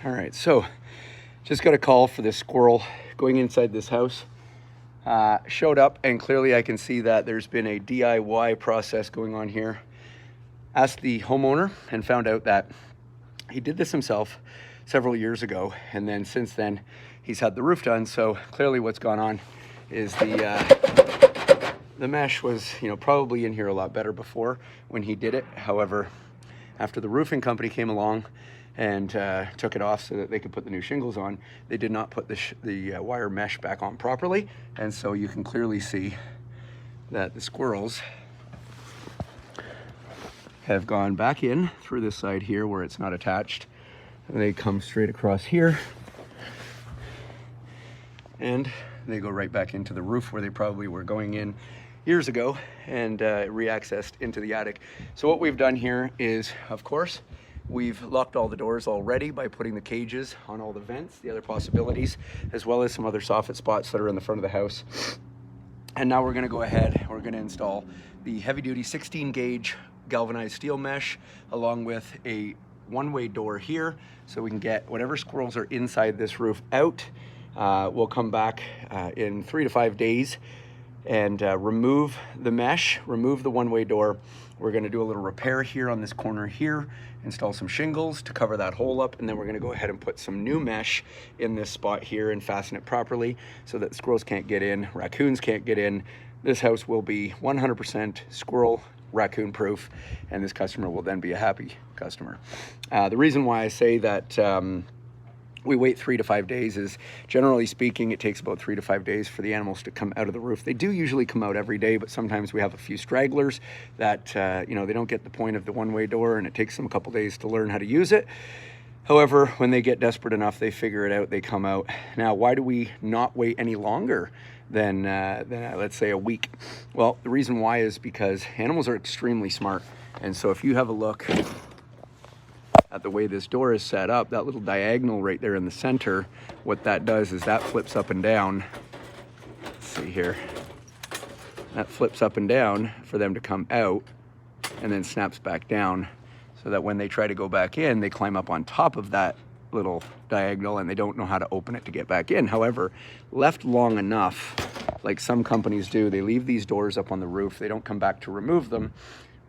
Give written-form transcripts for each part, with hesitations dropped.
All right, so just got a call for this squirrel going inside this house. Showed up, and clearly I can see that there's been a DIY process going on here. Asked the homeowner and found out that he did this himself several years ago, and then since then he's had the roof done. So clearly what's gone on is the mesh was, probably in here a lot better before when he did it. However, after the roofing company came along and took it off so that they could put the new shingles on, they did not put the wire mesh back on properly. And so you can clearly see that the squirrels have gone back in through this side here where it's not attached. And they come straight across here and they go right back into the roof where they probably were going in years ago, and re-accessed into the attic. So what we've done here is, of course, we've locked all the doors already by putting the cages on all the vents, the other possibilities, as well as some other soffit spots that are in the front of the house. And now we're gonna go ahead, we're gonna install the heavy-duty 16-gauge galvanized steel mesh, along with a one-way door here, so we can get whatever squirrels are inside this roof out. We'll come back in 3 to 5 days and remove the mesh, remove the one-way door. We're gonna do a little repair here on this corner here, install some shingles to cover that hole up, and then we're gonna go ahead and put some new mesh in this spot here and fasten it properly so that squirrels can't get in, raccoons can't get in. This house will be 100% squirrel raccoon proof, and this customer will then be a happy customer. The reason why I say that we wait 3 to 5 days is, generally speaking, it takes about 3 to 5 days for the animals to come out of the roof. They do usually come out every day, but sometimes we have a few stragglers that, they don't get the point of the one-way door, and it takes them a couple days to learn how to use it. However, when they get desperate enough, they figure it out, they come out. Now, why do we not wait any longer than let's say a week? Well, the reason why is because animals are extremely smart. And so if you have a look at the way this door is set up, that little diagonal right there in the center, what that does is that flips up and down. Let's see here. That flips up and down for them to come out, and then snaps back down, so that when they try to go back in, they climb up on top of that little diagonal and they don't know how to open it to get back in. However, left long enough, like some companies do, they leave these doors up on the roof. They don't come back to remove them.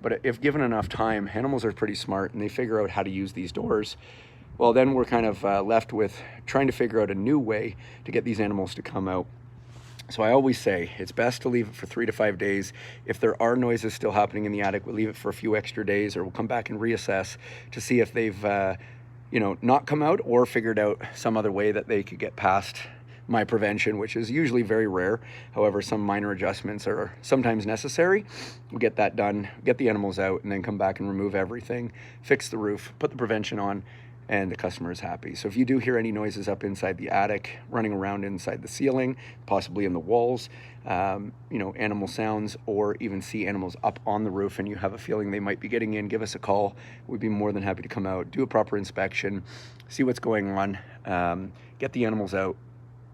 But if given enough time, animals are pretty smart and they figure out how to use these doors. Well, then we're kind of left with trying to figure out a new way to get these animals to come out. So I always say it's best to leave it for 3 to 5 days. If there are noises still happening in the attic, we'll leave it for a few extra days, or we'll come back and reassess to see if they've not come out or figured out some other way that they could get past my prevention, which is usually very rare. However, some minor adjustments are sometimes necessary. We'll get that done, get the animals out, and then come back and remove everything, fix the roof, put the prevention on, and the customer is happy. So if you do hear any noises up inside the attic, running around inside the ceiling, possibly in the walls, animal sounds, or even see animals up on the roof and you have a feeling they might be getting in, give us a call. We'd be more than happy to come out, do a proper inspection, see what's going on, get the animals out,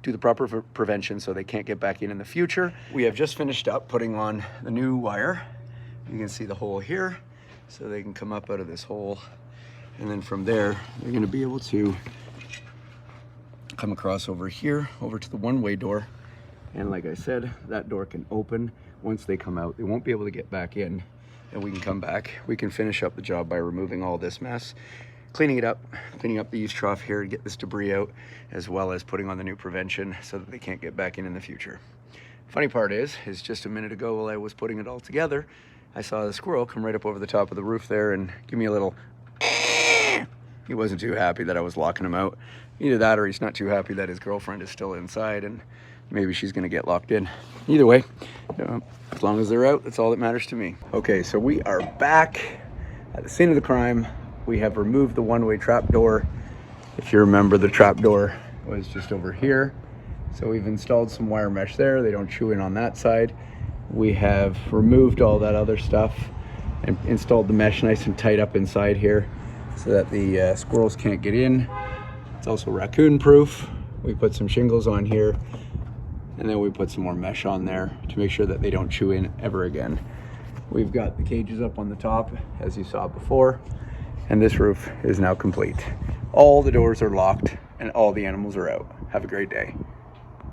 do the proper prevention so they can't get back in the future. We have just finished up putting on the new wire. You can see the hole here, so they can come up out of this hole. And then from there, they're gonna be able to come across over here, over to the one-way door. And like I said, that door can open. Once they come out, they won't be able to get back in, and we can come back. We can finish up the job by removing all this mess, cleaning it up, cleaning up the eaves trough here to get this debris out, as well as putting on the new prevention so that they can't get back in the future. Funny part is just a minute ago while I was putting it all together, I saw the squirrel come right up over the top of the roof there and give me a little. He wasn't too happy that I was locking him out. Either that or he's not too happy that his girlfriend is still inside and maybe she's gonna get locked in. Either way, as long as they're out, that's all that matters to me. Okay, so we are back at the scene of the crime. We have removed the one-way trap door. If you remember, the trap door was just over here. So we've installed some wire mesh there. They don't chew in on that side. We have removed all that other stuff and installed the mesh nice and tight up inside here so that the squirrels can't get in. It's also raccoon proof. We put some shingles on here, and then we put some more mesh on there to make sure that they don't chew in ever again. We've got the cages up on the top, as you saw before, and this roof is now complete. all the doors are locked and all the animals are out. Have a great day.